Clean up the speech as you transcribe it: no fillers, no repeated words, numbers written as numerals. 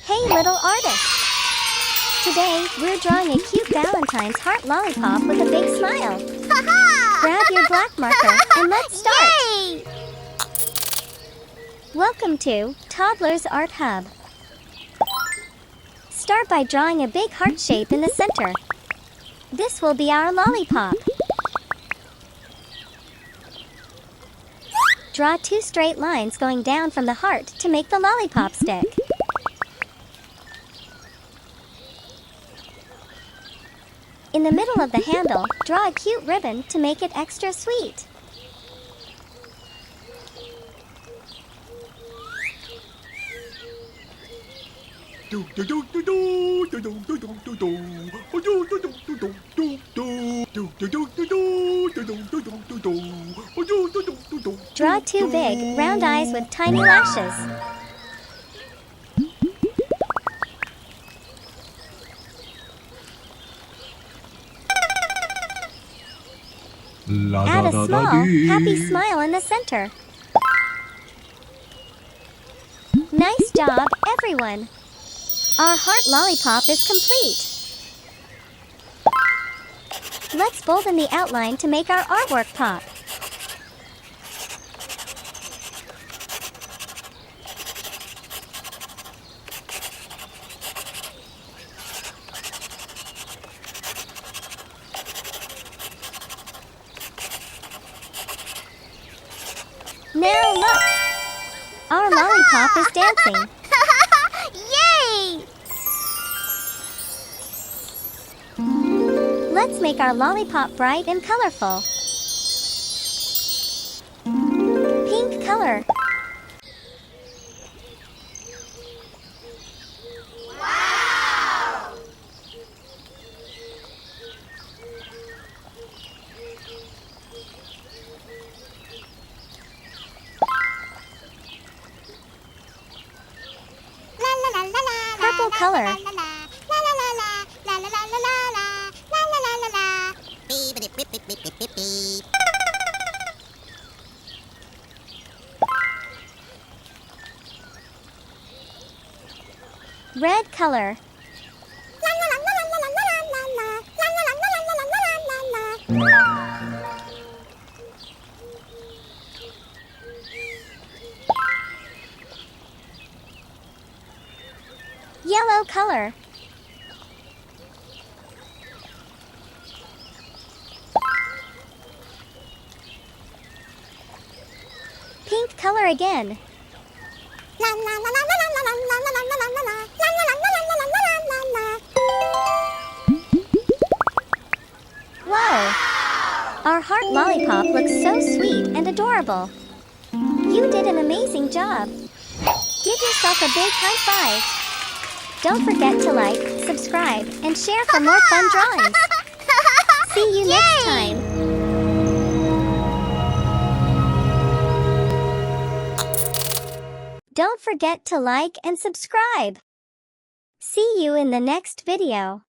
Hey little artist! Today, we're drawing a cute Valentine's heart lollipop with a big smile. Grab your black marker and let's start! Yay! Welcome to Toddlers Art Hub. Start by drawing a big heart shape in the center. This will be our lollipop. Draw 2 straight lines going down from the heart to make the lollipop stick. In the middle of the handle, draw a cute ribbon to make it extra sweet. Draw 2 big, round eyes with tiny lashes. Add a small, happy smile in the center. Nice job, everyone! Our heart lollipop is complete. Let's bolden the outline to make our artwork pop. Now look! Our lollipop is dancing. Yay! Let's make our lollipop bright and colorful. Pink color. Wow! Purple color. Red color. Yellow color. Pink color again. Wow! Our heart lollipop looks so sweet and adorable. You did an amazing job. Give yourself a big high five. Don't forget to like, subscribe, and share for more fun drawings. See you next time. Don't forget to like and subscribe. See you in the next video.